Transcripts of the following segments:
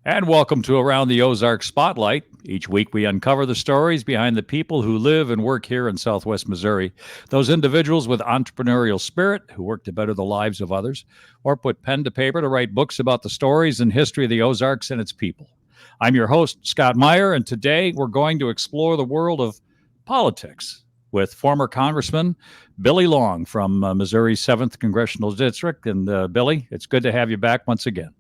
And welcome to Around the Ozark Spotlight. Each week we uncover the stories behind the people who live and work here in Southwest Missouri. Those individuals with entrepreneurial spirit who work to better the lives of others or put pen to paper to write books about the stories and history of the Ozarks and its people. I'm your host, Scott Meier, and today we're going to explore the world of politics with former Congressman Billy Long from Missouri's 7th Congressional District. And Billy, it's good to have you back once again.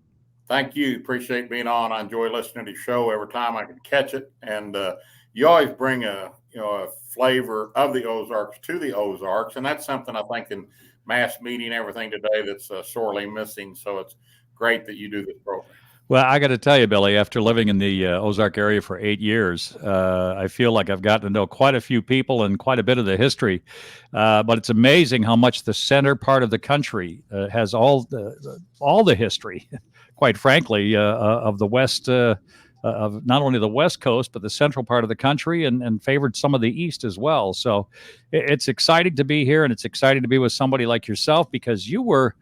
Thank you. Appreciate being on. I enjoy listening to your show every time I can catch it. And you always bring a flavor of the Ozarks to the Ozarks, and that's something I think in mass media and everything today that's sorely missing. So it's great that you do this program. Well, I got to tell you, Billy, after living in the Ozark area for 8 years, I feel like I've gotten to know quite a few people and quite a bit of the history. But it's amazing how much the center part of the country has all the history, quite frankly, of the West, of not only the West Coast, but the central part of the country and favored some of the East as well. So it's exciting to be here, and it's exciting to be with somebody like yourself because you were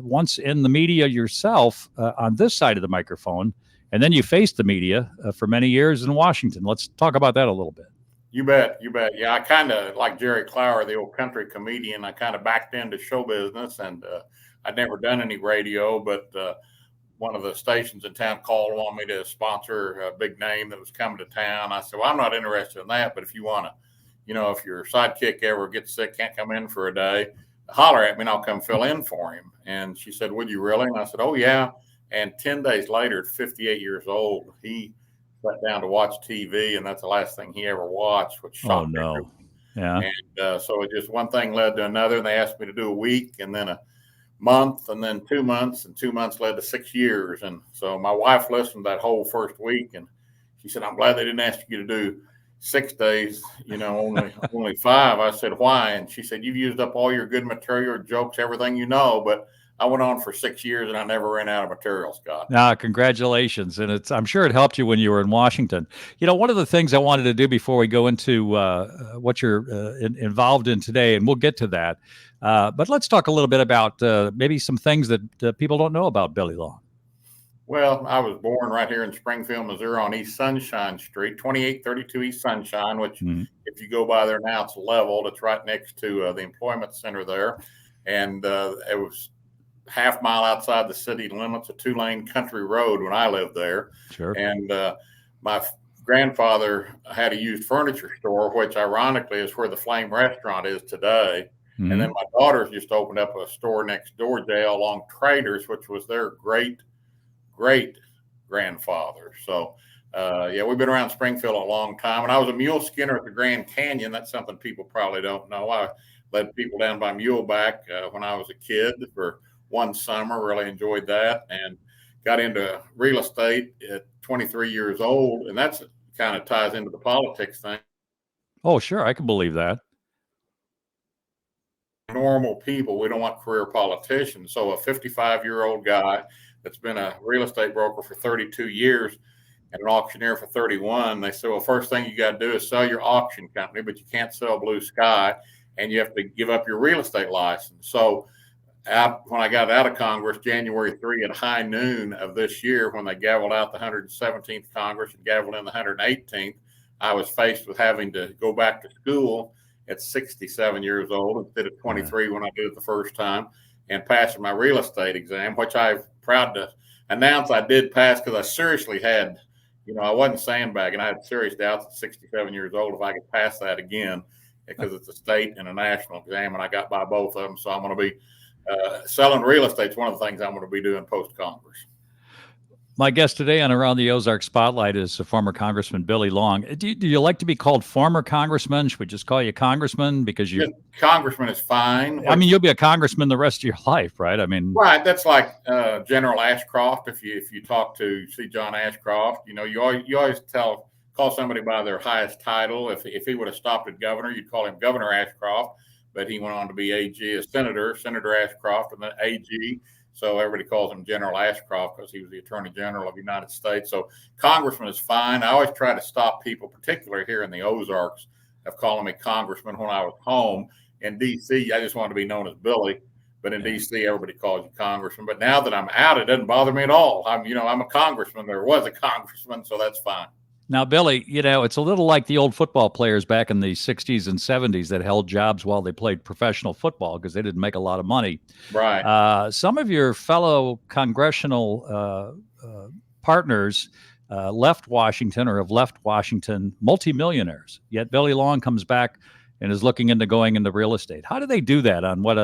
once in the media yourself on this side of the microphone, and then you faced the media for many years in Washington. Let's talk about that a little bit. You bet. You bet. Yeah, I kind of like Jerry Clower, the old country comedian. I kind of backed into show business, and I'd never done any radio, but one of the stations in town called and wanted me to sponsor a big name that was coming to town. I said, well, I'm not interested in that, but if you want to, if your sidekick ever gets sick, can't come in for a day, holler at me and I'll come fill in for him. And she said, would you really? And I said, oh, yeah. And 10 days later, at 58 years old, he sat down to watch TV, and that's the last thing he ever watched, which shocked me. Oh, no. Yeah. And so it just one thing led to another, and they asked me to do a week and then a month and then 2 months, and 2 months led to 6 years. And so my wife listened that whole first week, and she said, I'm glad they didn't ask you to do 6 days, only 5. I said, why? And she said, you've used up all your good material, jokes, everything but I went on for 6 years and I never ran out of material, Scott. Congratulations. And I'm sure it helped you when you were in Washington. One of the things I wanted to do before we go into what you're involved in today, and we'll get to that, but let's talk a little bit about maybe some things that people don't know about Billy Long. Well, I was born right here in Springfield, Missouri on East Sunshine Street, 2832 East Sunshine, which if you go by there now, it's leveled. It's right next to the employment center there. And it was half mile outside the city limits, a 2-lane country road when I lived there. Sure. And my grandfather had a used furniture store, which ironically is where the Flame Restaurant is today. Mm-hmm. And then my daughters just opened up a store next door, Dale, along Traders, which was their great grandfather. So, we've been around Springfield a long time. And I was a mule skinner at the Grand Canyon. That's something people probably don't know. I led people down by muleback when I was a kid for one summer. Really enjoyed that, and got into real estate at 23 years old. And that's kind of ties into the politics thing. Oh, sure. I can believe that. Normal people, we don't want career politicians. So a 55-year-old guy that's been a real estate broker for 32 years and an auctioneer for 31. They said, well, first thing you got to do is sell your auction company, but you can't sell blue sky, and you have to give up your real estate license. So when I got out of Congress, January 3 at high noon of this year, when they gavelled out the 117th Congress and gavelled in the 118th, I was faced with having to go back to school at 67 years old instead of 23 when I did it the first time, and passing my real estate exam, which I'm proud to announce I did pass because I seriously had, I wasn't sandbagging. I had serious doubts at 67 years old if I could pass that again, because it's a state and a national exam, and I got by both of them. So I'm going to be selling real estate is one of the things I'm going to be doing post-Congress. My guest today on Around the Ozark Spotlight is former Congressman Billy Long. Do you like to be called former Congressman? Should we just call you Congressman? Because Congressman is fine. I mean, you'll be a Congressman the rest of your life, right? I mean, right. That's like General Ashcroft. If you talk to John Ashcroft, you always call somebody by their highest title. If he would have stopped at governor, you'd call him Governor Ashcroft. But he went on to be AG, a Senator Ashcroft, and then AG. So everybody calls him General Ashcroft because he was the Attorney General of the United States. So Congressman is fine. I always try to stop people, particularly here in the Ozarks, of calling me Congressman when I was home in D.C. I just wanted to be known as Billy. But in DC, everybody calls you congressman. But now that I'm out, it doesn't bother me at all. I'm a congressman. There was a congressman, so that's fine. Now, Billy, it's a little like the old football players back in the 60s and 70s that held jobs while they played professional football because they didn't make a lot of money. Right. Some of your fellow congressional partners left Washington or have left Washington multimillionaires. Yet Billy Long comes back and is looking into going into real estate. How do they do that on what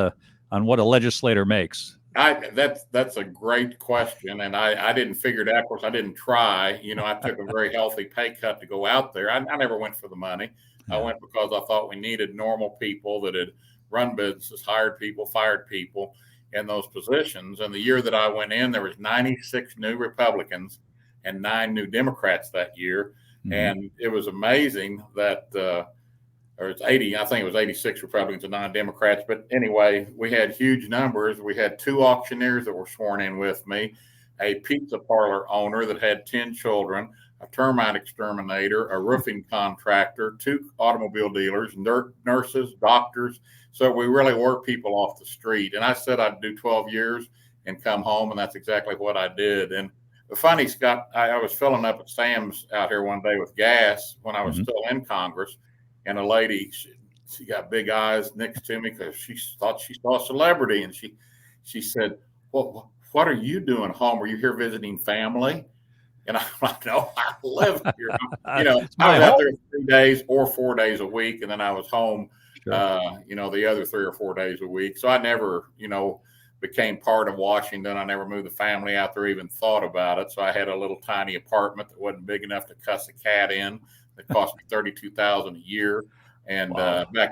a legislator makes? That's a great question, and I didn't figure it out. Of course, I didn't try. I took a very healthy pay cut to go out there. I never went for the money. I went because I thought we needed normal people that had run businesses, hired people, fired people in those positions. And the year that I went in, there was 96 new Republicans and 9 new Democrats that year, and it was amazing that. Or it's 80, I think it was 86 Republicans and 9 Democrats. But anyway, we had huge numbers. We had 2 auctioneers that were sworn in with me, a pizza parlor owner that had 10 children, a termite exterminator, a roofing contractor, 2 automobile dealers, nurses, doctors. So we really were people off the street. And I said I'd do 12 years and come home, and that's exactly what I did. And the funny, Scott, I was filling up at Sam's out here one day with gas when I was still in Congress. And a lady, she got big eyes next to me because she thought she saw a celebrity. And she said, well, what are you doing home? Were you here visiting family? And I'm like, no, I live here. I was out there 3 days or 4 days a week. And then I was home, the other 3 or 4 days a week. So I never, became part of Washington. I never moved the family out there, even thought about it. So I had a little tiny apartment that wasn't big enough to cuss a cat in. It cost me $32,000 a year, and back,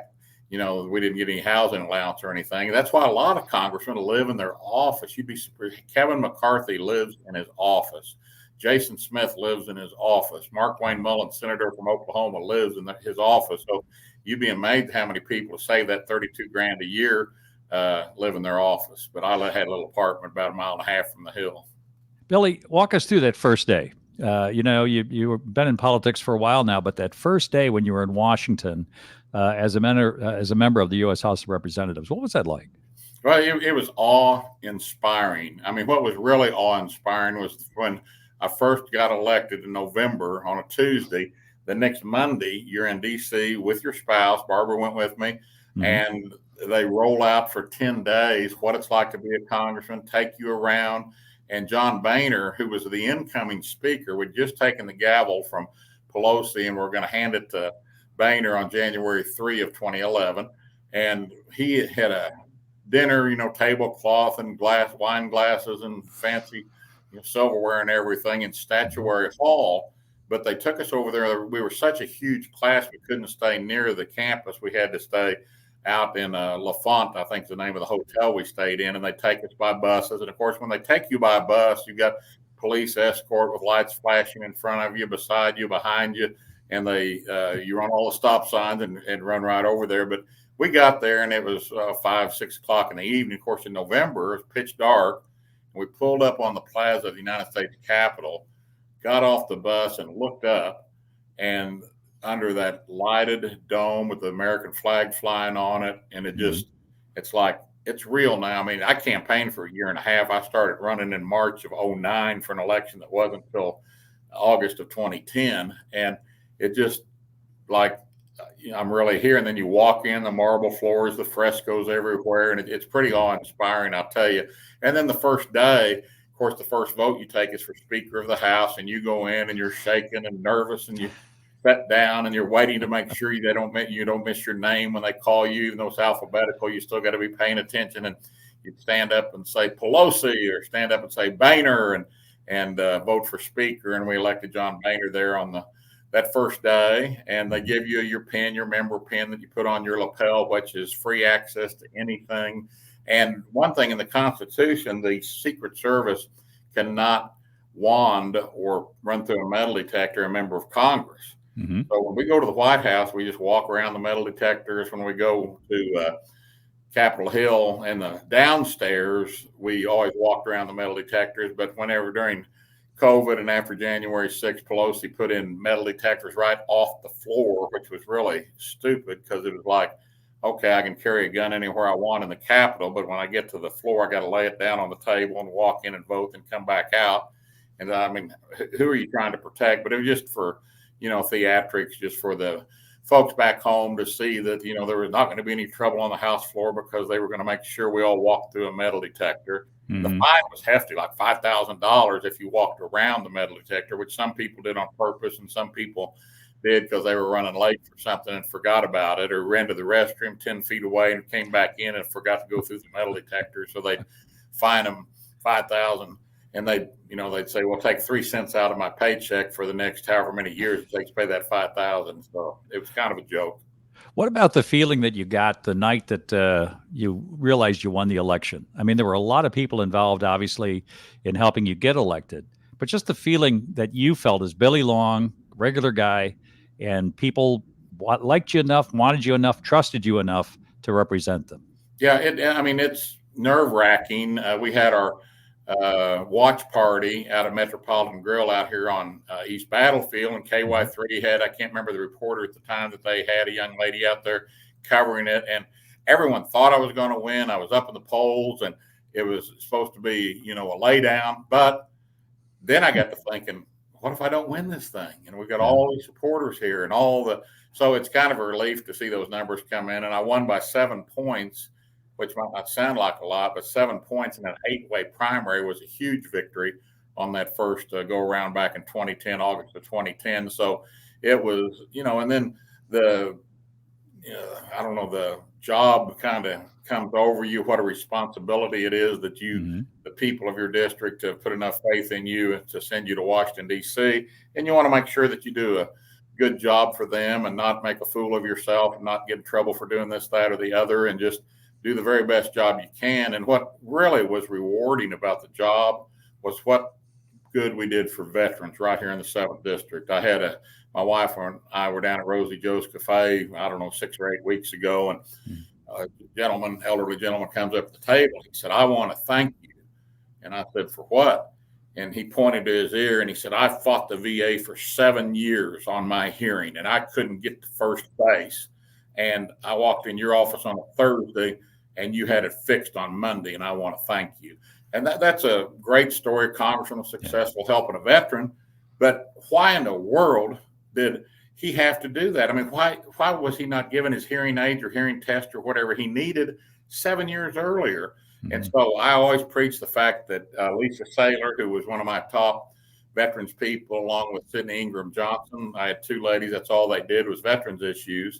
we didn't get any housing allowance or anything. That's why a lot of congressmen live in their office. You'd be surprised. Kevin McCarthy lives in his office. Jason Smith lives in his office. Mark Wayne Mullen, senator from Oklahoma, lives in his office. So you'd be amazed how many people save that $32,000 a year live in their office. But I had a little apartment about 1.5 miles from the Hill. Billy, walk us through that first day. You've been in politics for a while now, but that first day when you were in Washington as a member of the U.S. House of Representatives, what was that like? Well, it was awe-inspiring. I mean, what was really awe-inspiring was when I first got elected in November on a Tuesday. The next Monday, you're in D.C. with your spouse. Barbara went with me, and they roll out for 10 days what it's like to be a congressman, take you around. And John Boehner, who was the incoming speaker, we'd just taken the gavel from Pelosi, and we're going to hand it to Boehner on January 3 of 2011. And he had a dinner, tablecloth and wine glasses and fancy silverware and everything in Statuary Hall. But they took us over there. We were such a huge class, we couldn't stay near the campus. We had to stay out in LaFont, I think is the name of the hotel we stayed in, and they take us by buses. And of course, when they take you by bus, you've got police escort with lights flashing in front of you, beside you, behind you, and you run all the stop signs and run right over there. But we got there, and it was 5, 6 o'clock in the evening. Of course, in November, it was pitch dark, and we pulled up on the plaza of the United States Capitol, got off the bus, and looked up, and under that lighted dome with the American flag flying on it. And it's like, it's real now. I mean, I campaigned for 1.5 years. I started running in March of 2009 for an election that wasn't until August of 2010. And it just like, I'm really here. And then you walk in, the marble floors, the frescoes everywhere. And it's pretty awe-inspiring, I'll tell you. And then the first day, of course, the first vote you take is for Speaker of the House, and you go in and you're shaking and nervous, and you sit down and you're waiting to make sure you don't miss your name when they call you, even though it's alphabetical. You still got to be paying attention, and you stand up and say Pelosi or stand up and say Boehner and vote for Speaker. And we elected John Boehner there on that first day. And they give you your pin, your member pin that you put on your lapel, which is free access to anything. And one thing in the Constitution, the Secret Service cannot wand or run through a metal detector a member of Congress. So when we go to the White House, we just walk around the metal detectors. When we go to Capitol Hill and the downstairs, we always walked around the metal detectors. But whenever during COVID and after January 6th, Pelosi put in metal detectors right off the floor, which was really stupid because it was like okay, I can carry a gun anywhere I want in the Capitol, but when I get to the floor, I got to lay it down on the table and walk in and vote and come back out. And I mean, who are you trying to protect? But it was just for, theatrics, just for the folks back home to see that, there was not going to be any trouble on the House floor because they were going to make sure we all walked through a metal detector. Mm-hmm. The fine was hefty, like $5,000 if you walked around the metal detector, which some people did on purpose and some people did because they were running late for something and forgot about it, or ran to the restroom 10 feet away and came back in and forgot to go through the metal detector. So they'd fine them $5,000, and they'd say, well, take 3 cents out of my paycheck for the next however many years it takes to pay that $5,000. So it was kind of a joke. What about the feeling that you got the night that you realized you won the election? I mean, there were a lot of people involved, obviously, in helping you get elected, but just the feeling that you felt as Billy Long, regular guy, and people liked you enough, wanted you enough, trusted you enough to represent them. Yeah, it's nerve-wracking. We had our watch party out of Metropolitan Grill out here on East Battlefield, and KY3 had, I can't remember the reporter at the time, that they had a young lady out there covering it, and everyone thought I was going to win. I was up in the polls, and it was supposed to be, a lay down. But then I got to thinking, what if I don't win this thing? And we've got all these supporters here and so it's kind of a relief to see those numbers come in. And I won by 7 points, which might not sound like a lot, but 7 points in an 8-way primary was a huge victory on that first go around back in 2010, August of 2010. So it was, and then the job kind of comes over you, what a responsibility it is that you, the people of your district, have put enough faith in you to send you to Washington, D.C. And you want to make sure that you do a good job for them and not make a fool of yourself and not get in trouble for doing this, that, or the other, and just do the very best job you can. And what really was rewarding about the job was what good we did for veterans right here in the 7th District. I had my wife and I were down at Rosie Joe's Cafe, 6 or 8 weeks ago, and elderly gentleman comes up to the table. He said, I want to thank you. And I said, for what? And he pointed to his ear and he said, I fought the VA for 7 years on my hearing and I couldn't get to first base. And I walked in your office on a Thursday and you had it fixed on Monday, and I want to thank you. And that's a great story. Congressman was successful helping a veteran, but why in the world did he have to do that? I mean, why was he not given his hearing aids or hearing test or whatever he needed 7 years earlier? Mm-hmm. And so I always preach the fact that Lisa Saylor, who was one of my top veterans people, along with Sidney Ingram Johnson, I had 2 ladies. That's all they did was veterans issues.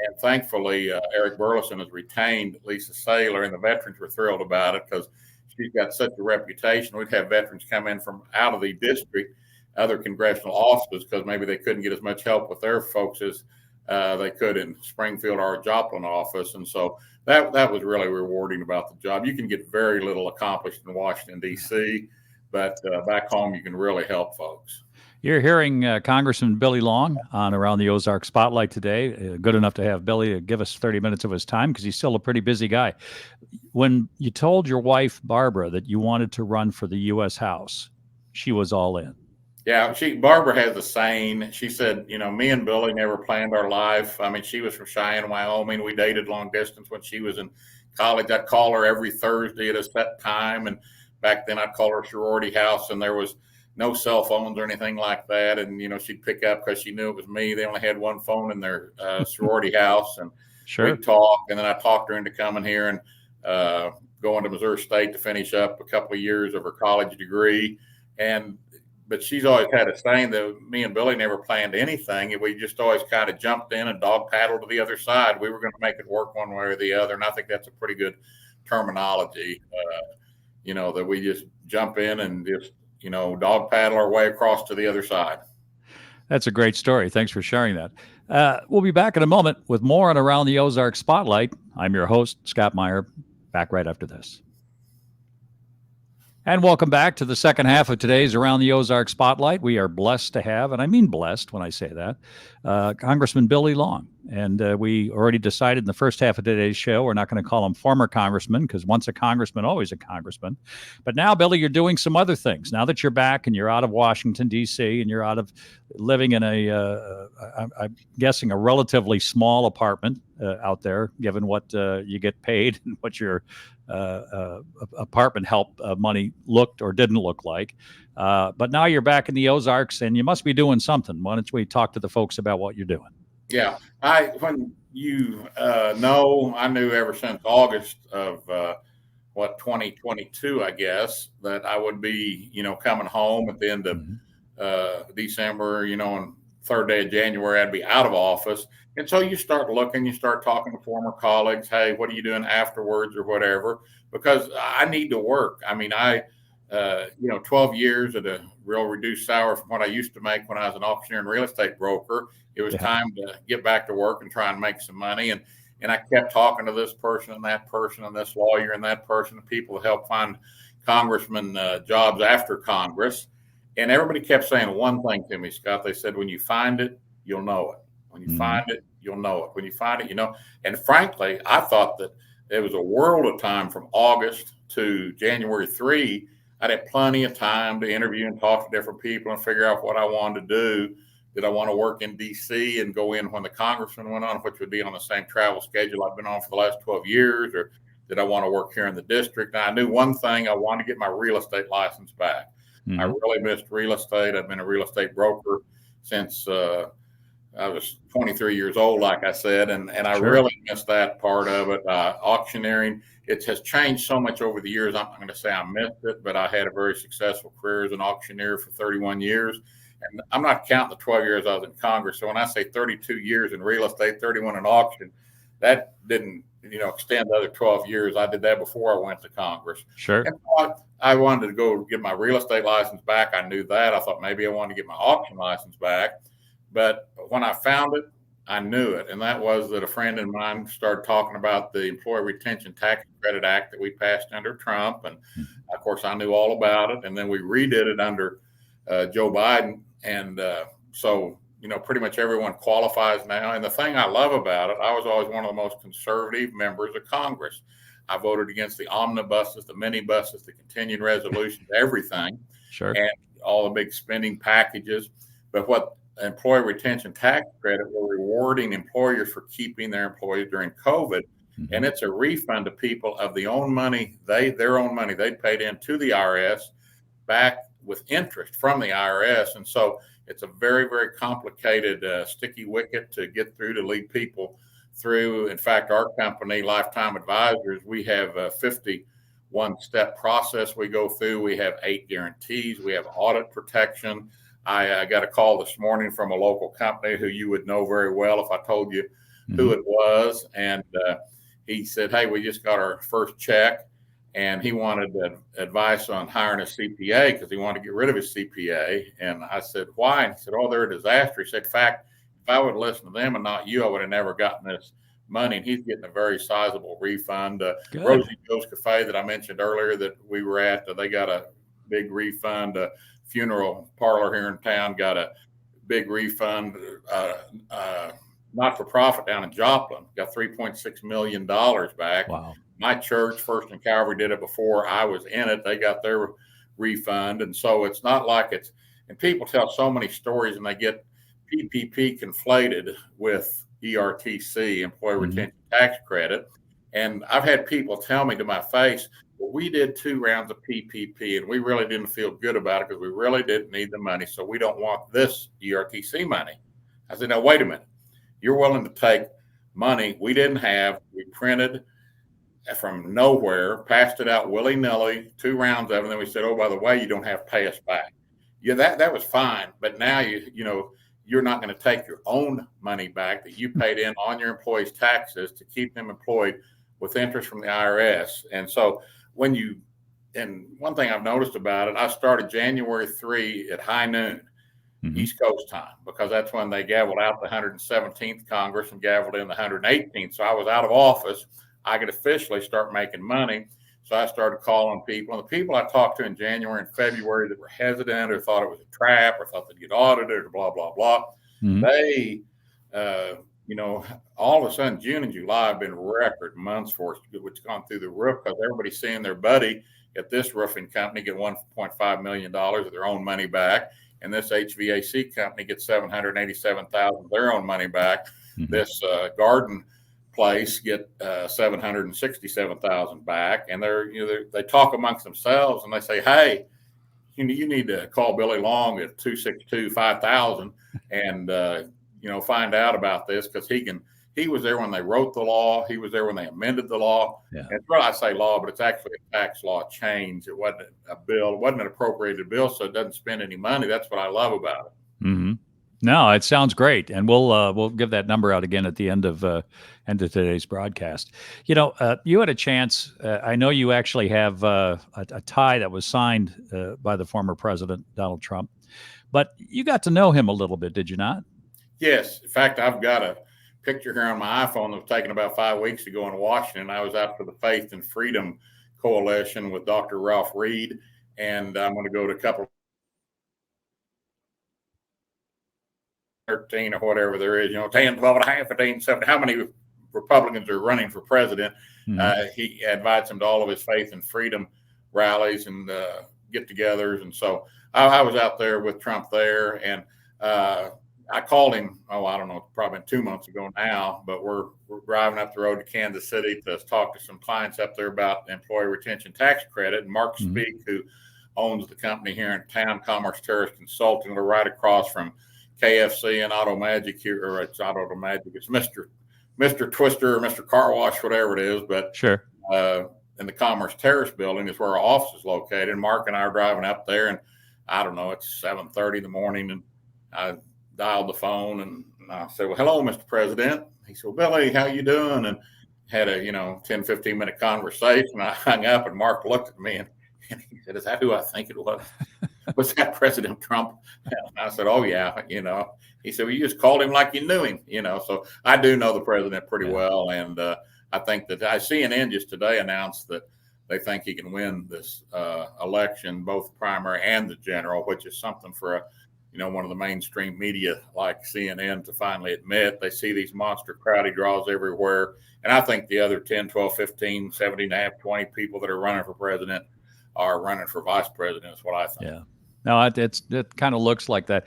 And thankfully, Eric Burleson has retained Lisa Saylor, and the veterans were thrilled about it because she's got such a reputation. We'd have veterans come in from out of the district, other congressional offices, because maybe they couldn't get as much help with their folks as they could in Springfield or Joplin office. And so that was really rewarding about the job. You can get very little accomplished in Washington, D.C., but back home you can really help folks. You're hearing Congressman Billy Long on Around the Ozark Spotlight today. Good enough to have Billy give us 30 minutes of his time because he's still a pretty busy guy. When you told your wife, Barbara, that you wanted to run for the U.S. House, she was all in. Yeah, Barbara has a saying. She said, me and Billy never planned our life. I mean, she was from Cheyenne, Wyoming. We dated long distance when she was in college. I'd call her every Thursday at a set time. And back then I'd call her sorority house, and there was no cell phones or anything like that. And, she'd pick up because she knew it was me. They only had one phone in their sorority house. And we'd talk. And then I talked her into coming here and going to Missouri State to finish up a couple of years of her college degree. But she's always had a saying that me and Billy never planned anything. And we just always kind of jumped in and dog paddled to the other side. We were going to make it work one way or the other. And I think that's a pretty good terminology, that we just jump in and just, dog paddle our way across to the other side. That's a great story. Thanks for sharing that. We'll be back in a moment with more on Around the Ozark Spotlight. I'm your host, Scott Meier. Back right after this. And welcome back to the second half of today's Around the Ozark Spotlight. We are blessed to have, and I mean blessed when I say that, Congressman Billy Long. And we already decided in the first half of today's show, we're not going to call him former congressman, because once a congressman, always a congressman. But now, Billy, you're doing some other things. Now that you're back and you're out of Washington, D.C., and you're out of living in I'm guessing, a relatively small apartment out there, given what you get paid and what your apartment help money looked or didn't look like. But now you're back in the Ozarks, and you must be doing something. Why don't we talk to the folks about what you're doing? Yeah, when you know, I knew ever since August of 2022, I guess, that I would be, coming home at the end of December, and third day of January, I'd be out of office. And so you start looking, you start talking to former colleagues. Hey, what are you doing afterwards or whatever? Because I need to work. I mean, 12 years at a real reduced salary from what I used to make when I was an auctioneer and real estate broker. It was time to get back to work and try and make some money. And I kept talking to this person and that person and this lawyer and that person, and people to help find congressman jobs after Congress. And everybody kept saying one thing to me, Scott. They said, when you find it, you'll know it. When you find it, you'll know it. When you find it, you know. And frankly, I thought that there was a world of time from August to January 3. I'd had plenty of time to interview and talk to different people and figure out what I wanted to do. Did I want to work in D.C. and go in when the congressman went on, which would be on the same travel schedule I've been on for the last 12 years, or did I want to work here in the district? Now, I knew one thing. I wanted to get my real estate license back. I really missed real estate. I've been a real estate broker since I was 23 years old, like I said, and I really missed that part of it. Auctioneering, it has changed so much over the years. I'm not going to say I missed it, but I had a very successful career as an auctioneer for 31 years. And I'm not counting the 12 years I was in Congress. So when I say 32 years in real estate, 31 in auction, that didn't, extend the other 12 years. I did that before I went to Congress. Sure. And so I wanted to go get my real estate license back. I knew that. I thought maybe I wanted to get my auction license back. But when I found it, I knew it. And that was that a friend of mine started talking about the Employee Retention Tax Credit Act that we passed under Trump. And of course, I knew all about it. And then we redid it under Joe Biden. And so, pretty much everyone qualifies now. And the thing I love about it, I was always one of the most conservative members of Congress. I voted against the omnibuses, the minibuses, the continuing resolutions, everything. And all the big spending packages. But what Employee Retention Tax Credit, we're rewarding employers for keeping their employees during COVID. And it's a refund to people of their own money they paid into the IRS back with interest from the IRS. And so it's a very, very complicated, sticky wicket to get through, to lead people through. In fact, our company, Lifetime Advisors, we have a 51-step process we go through. We have 8 guarantees. We have audit protection. I got a call this morning from a local company who you would know very well if I told you who it was. And he said, hey, we just got our first check. And he wanted advice on hiring a CPA because he wanted to get rid of his CPA. And I said, why? And he said, oh, they're a disaster. He said, in fact, if I would listen to them and not you, I would have never gotten this money. And he's getting a very sizable refund. Rosie Joe's Cafe that I mentioned earlier that we were at, they got a big refund. A funeral parlor here in town got a big refund. Not-for-profit down in Joplin got $3.6 million back. Wow. My church, First and Calvary, did it before I was in it. They got their refund. And so it's not like and people tell so many stories and they get PPP conflated with ERTC, Employee Retention Tax Credit. And I've had people tell me to my face, well, we did 2 rounds of PPP and we really didn't feel good about it because we really didn't need the money. So we don't want this ERTC money. I said, now, wait a minute. You're willing to take money we didn't have, we printed from nowhere, passed it out willy-nilly, 2 rounds of it, and then we said, oh, by the way, you don't have to pay us back. Yeah, that was fine. But now you're not going to take your own money back that you paid in on your employees' taxes to keep them employed with interest from the IRS. And so and one thing I've noticed about it, I started January 3 at high noon. East Coast time, because that's when they gavelled out the 117th Congress and gavelled in the 118th. So I was out of office. I could officially start making money. So I started calling people. And the people I talked to in January and February that were hesitant or thought it was a trap or thought they'd get audited or blah, blah, blah, they you know, all of a sudden, June and July have been record months for us, which has gone through the roof because everybody's seeing their buddy at this roofing company get $1.5 million of their own money back. And this HVAC company gets $787,000 of their own money back. Mm-hmm. This garden place get $767,000 back. And they talk amongst themselves and they say, hey, you need to call Billy Long at 262-5000 and find out about this, because he was there when they wrote the law. He was there when they amended the law. Yeah. And well, I say law, but it's actually a tax law change. It wasn't a bill. It wasn't an appropriated bill, so it doesn't spend any money. That's what I love about it. Mm-hmm. No, it sounds great, and we'll give that number out again at the end of today's broadcast. You had a chance. I know you actually have a tie that was signed by the former president, Donald Trump, but you got to know him a little bit, did you not? Yes. In fact, I've got a picture here on my iPhone that was taken about 5 weeks ago in Washington. I was out for the Faith and Freedom Coalition with Dr. Ralph Reed, and I'm going to go to a couple 13 or whatever there is, 10, 12 and a half, 15, 7, how many Republicans are running for president. Mm-hmm. He invites them to all of his Faith and Freedom rallies and get-togethers. And so I was out there with Trump there, and I called him, I don't know, probably 2 months ago now, but we're driving up the road to Kansas City to talk to some clients up there about the employee retention tax credit. And Mark mm-hmm. Speak, who owns the company here in town, Commerce Terrace Consulting, we're right across from KFC and Auto Magic here, or it's not Auto Magic, it's Mr. Twister or Mr. Car Wash, whatever it is. But sure. In the Commerce Terrace building is where our office is located. And Mark and I are driving up there, and I don't know, it's 7:30 in the morning, and I dialed the phone and I said, well, hello, Mr. President. He said, well, Billy, how you doing? And had a 10, 15-minute conversation. I hung up, and Mark looked at me and he said, is that who I think it was? Was that President Trump? And I said, oh, yeah. He said, well, you just called him like you knew him, So I do know the president pretty well. And I think that CNN just today announced that they think he can win this election, both the primary and the general, which is something for one of the mainstream media like CNN to finally admit. They see these monster crowdy draws everywhere. And I think the other 10, 12, 15, 17 and a half, 20 people that are running for president are running for vice president, is what I think. Yeah. No, it kind of looks like that.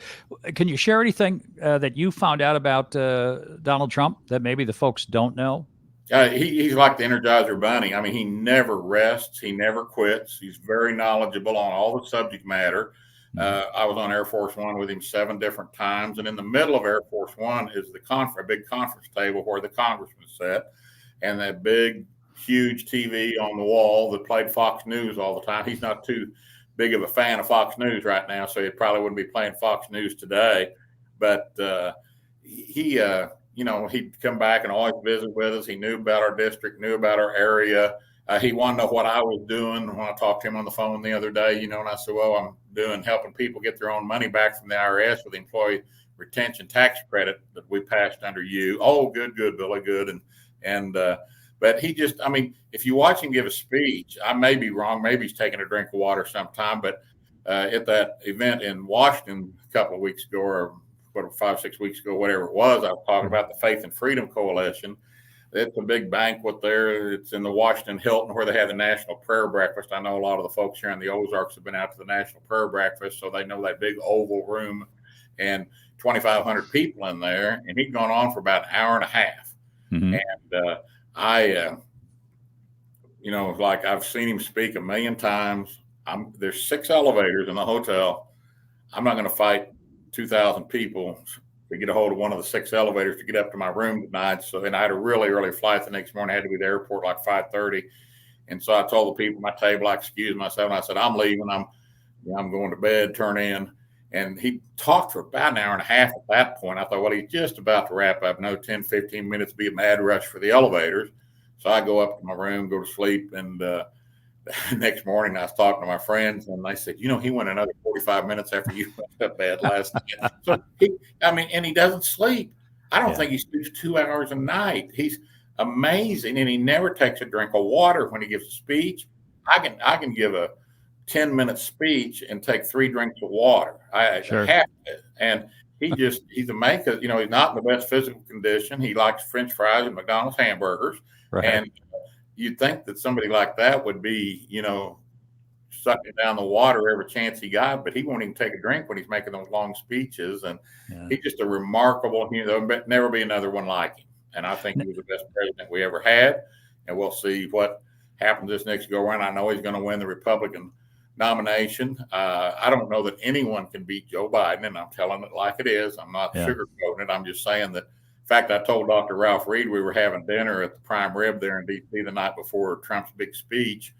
Can you share anything that you found out about Donald Trump that maybe the folks don't know? He's like the Energizer Bunny. I mean, he never rests. He never quits. He's very knowledgeable on all the subject matter. I was on Air Force One with him 7 different times. And in the middle of Air Force One is a big conference table where the Congressman sat, and that big, huge TV on the wall that played Fox News all the time. He's not too big of a fan of Fox News right now, so he probably wouldn't be playing Fox News today. But he'd come back and always visit with us. He knew about our district, knew about our area. He wanted to know what I was doing when I talked to him on the phone the other day, and I said, well, I'm helping people get their own money back from the IRS with the employee retention tax credit that we passed under you. Oh, good, Billy, good. But he just, if you watch him give a speech, I may be wrong. Maybe he's taking a drink of water sometime. But at that event in Washington a couple of weeks ago, or 5, 6 weeks ago, whatever it was, I was talking about the Faith and Freedom Coalition. It's a big banquet there. It's in the Washington Hilton where they have the National Prayer Breakfast. I know a lot of the folks here in the Ozarks have been out to the National Prayer Breakfast, so they know that big oval room and 2,500 people in there. And he'd gone on for about an hour and a half. Mm-hmm. And like I've seen him speak 1 million times. There's 6 elevators in the hotel. I'm not going to fight 2,000 people to get a hold of one of the 6 elevators to get up to my room tonight. And I had a really early flight the next morning. I had to be at the airport like 5:30. And so I told the people at my table, I excused myself, and I said, I'm leaving. I'm going to bed, turn in. And he talked for about an hour and a half at that point. I thought, well, he's just about to wrap up. No, 10, 15 minutes be a mad rush for the elevators. So I go up to my room, go to sleep. And the next morning I was talking to my friends, and they said, he went another 45 minutes after you went to bed last night. So and he doesn't sleep. I don't think he sleeps 2 hours a night. He's amazing. And he never takes a drink of water when he gives a speech. I can give a 10-minute speech and take 3 drinks of water. I have to. And he's a man because, he's not in the best physical condition. He likes French fries and McDonald's hamburgers. Right. And you'd think that somebody like that would be, sucking down the water every chance he got, but he won't even take a drink when he's making those long speeches. And Yeah. he's just a remarkable, but never be another one like him. And I think he was the best president we ever had. And we'll see what happens this next go around. I know he's going to win the Republican nomination. I don't know that anyone can beat Joe Biden, and I'm telling it like it is. I'm not sugarcoating it. I'm just saying that. In fact, I told Dr. Ralph Reed we were having dinner at the Prime Rib there in D.C. the night before Trump's big speech,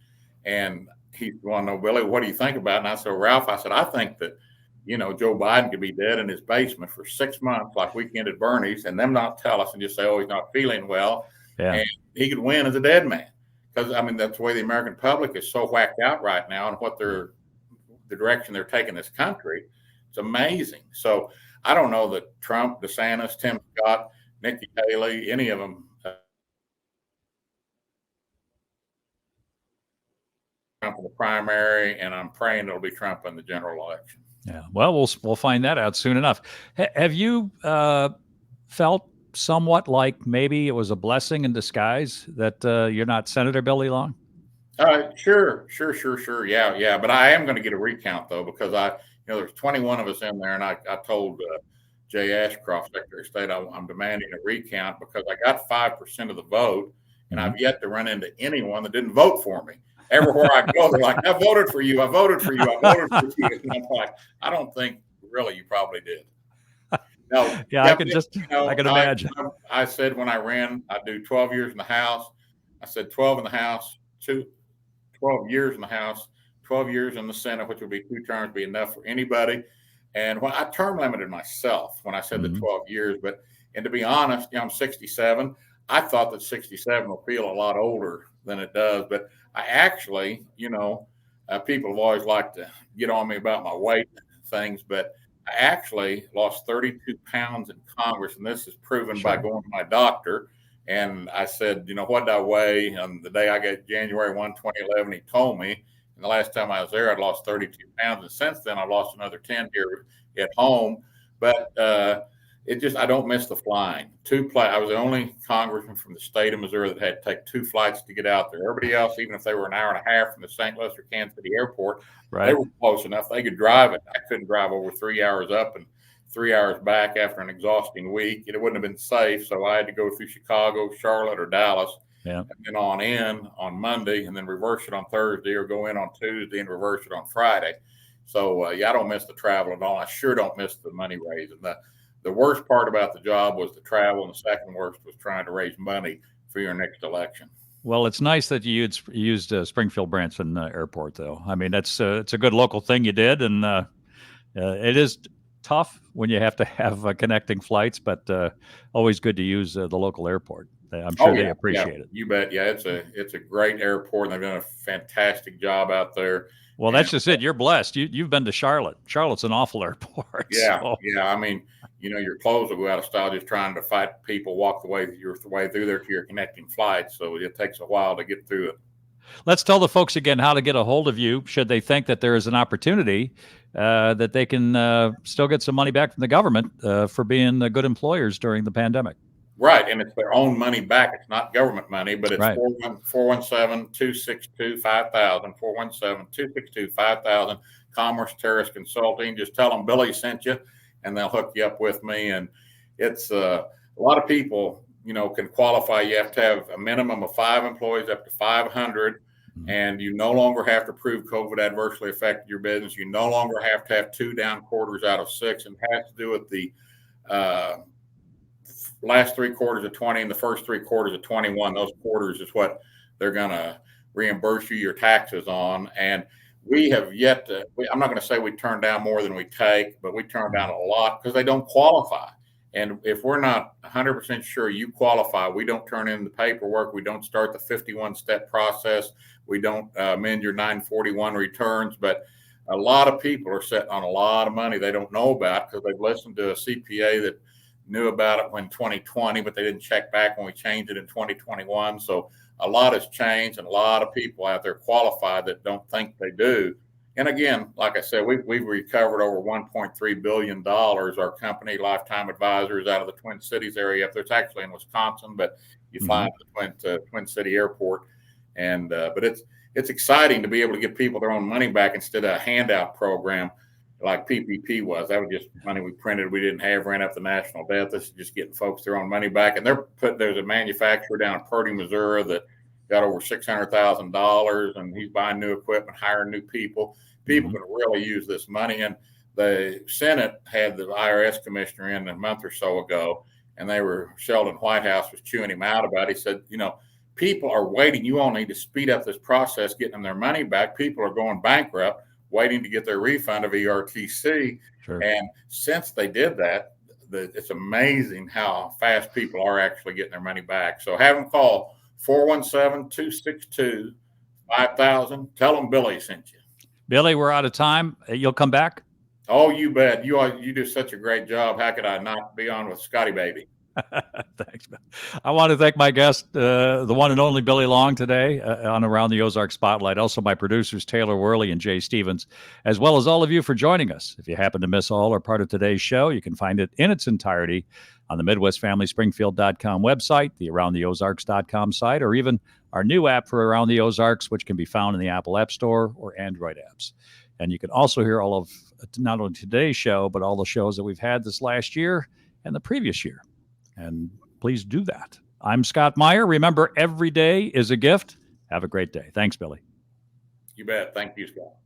and he's going, "No, Billy, what do you think about it?" And I said, "Ralph," I said, "I think that, Joe Biden could be dead in his basement for 6 months, like Weekend at Bernie's, and them not tell us and just say, oh, he's not feeling well, and he could win as a dead man." Because, that's the way the American public is so whacked out right now and the direction they're taking this country. It's amazing. So I don't know that Trump, DeSantis, Tim Scott, Nikki Haley, any of them, Trump in the primary, and I'm praying it'll be Trump in the general election. Yeah. Well, we'll find that out soon enough. Have you felt somewhat like maybe it was a blessing in disguise that you're not Senator Billy Long? Sure. Yeah. But I am going to get a recount though, because there's 21 of us in there, and I told Jay Ashcroft, Secretary of State, I'm demanding a recount because I got 5% of the vote, and I've yet to run into anyone that didn't vote for me. Everywhere I go, they're like, "I voted for you. I voted for you. I voted for you." And I'm like, I don't think really you probably did. No. Yeah, I can imagine. I said when I ran, I'd do 12 years in the House. I said 12 in the House, 12 years in the House, 12 years in the Senate, which would be 2 terms, be enough for anybody. And when I term limited myself when I said the 12 years, and to be honest, I'm 67. I thought that 67 will feel a lot older than it does, but I actually, people have always liked to get on me about my weight things, but I actually lost 32 pounds in Congress, and this is proven by going to my doctor. And I said, what did I weigh? And the day I got January 1, 2011, he told me. And the last time I was there, I'd lost 32 pounds. And since then, I've lost another 10 here at home. But I don't miss the flying. I was the only congressman from the state of Missouri that had to take 2 flights to get out there. Everybody else, even if they were an hour and a half from the St. Louis or Kansas City airport, they were close enough. They could drive it. I couldn't drive over 3 hours up and 3 hours back after an exhausting week. It wouldn't have been safe. So I had to go through Chicago, Charlotte, or Dallas, and then on in on Monday, and then reverse it on Thursday, or go in on Tuesday and reverse it on Friday. So, I don't miss the travel at all. I sure don't miss the money raising. The worst part about the job was the travel, and the second worst was trying to raise money for your next election. Well, it's nice that you used Springfield Branson Airport, though. I mean, it's a good local thing you did, and it is tough when you have to have connecting flights, but always good to use the local airport. I'm sure they appreciate it. You bet. Yeah, it's a great airport, and they've done a fantastic job out there. Well, that's just it. You're blessed. You've been to Charlotte. Charlotte's an awful airport. Yeah, so. Yeah. I mean, your clothes will go out of style just trying to fight people walk the way through there to your connecting flights. So it takes a while to get through it. Let's tell the folks again how to get a hold of you should they think that there is an opportunity that they can still get some money back from the government for being good employers during the pandemic. Right, and it's their own money back. It's not government money, but it's 417-262-5000, 417-262-5000, Commerce Terrorist Consulting. Just tell them Billy sent you, and they'll hook you up with me. And it's a lot of people, can qualify. You have to have a minimum of 5 employees, up to 500, and you no longer have to prove COVID adversely affected your business. You no longer have to have 2 down quarters out of 6, and it has to do with the last 3 quarters of 20 and the first 3 quarters of 21. Those quarters is what they're going to reimburse you your taxes on. And we have yet to, I'm not going to say we turn down more than we take, but we turn down a lot because they don't qualify. And if we're not 100% sure you qualify, we don't turn in the paperwork. We don't start the 51-step process. We don't amend your 941 returns. But a lot of people are sitting on a lot of money they don't know about because they've listened to a CPA that knew about it when 2020, but they didn't check back when we changed it in 2021. So a lot has changed, and a lot of people out there qualified that don't think they do. And again, like I said, we've recovered over $1.3 billion. Our company, Lifetime Advisors, out of the Twin Cities area. It's actually in Wisconsin, but you fly to the Twin City Airport. And but it's exciting to be able to give people their own money back instead of a handout program like PPP was. That was just money we printed. We didn't have, ran up the national debt. This is just getting folks their own money back. And there's a manufacturer down in Purdy, Missouri that got over $600,000, and he's buying new equipment, hiring new people. People can really use this money. And the Senate had the IRS commissioner in a month or so ago, and Sheldon Whitehouse was chewing him out about it. He said, people are waiting. You all need to speed up this process, getting them their money back. People are going bankrupt, waiting to get their refund of ERTC. Sure. And since they did that, it's amazing how fast people are actually getting their money back. So have them call 417-262-5000. Tell them Billy sent you. Billy, we're out of time. You'll come back? Oh, you bet. You do such a great job. How could I not be on with Scotty Baby? Thanks, man. I want to thank my guest, the one and only Billy Long, today on Around the Ozark Spotlight. Also, my producers, Taylor Worley and Jay Stevens, as well as all of you for joining us. If you happen to miss all or part of today's show, you can find it in its entirety on the MidwestFamilySpringfield.com website, the AroundTheOzarks.com site, or even our new app for Around the Ozarks, which can be found in the Apple App Store or Android apps. And you can also hear all of not only today's show, but all the shows that we've had this last year and the previous year. And please do that. I'm Scott Meier. Remember, every day is a gift. Have a great day. Thanks, Billy. You bet. Thank you, Scott.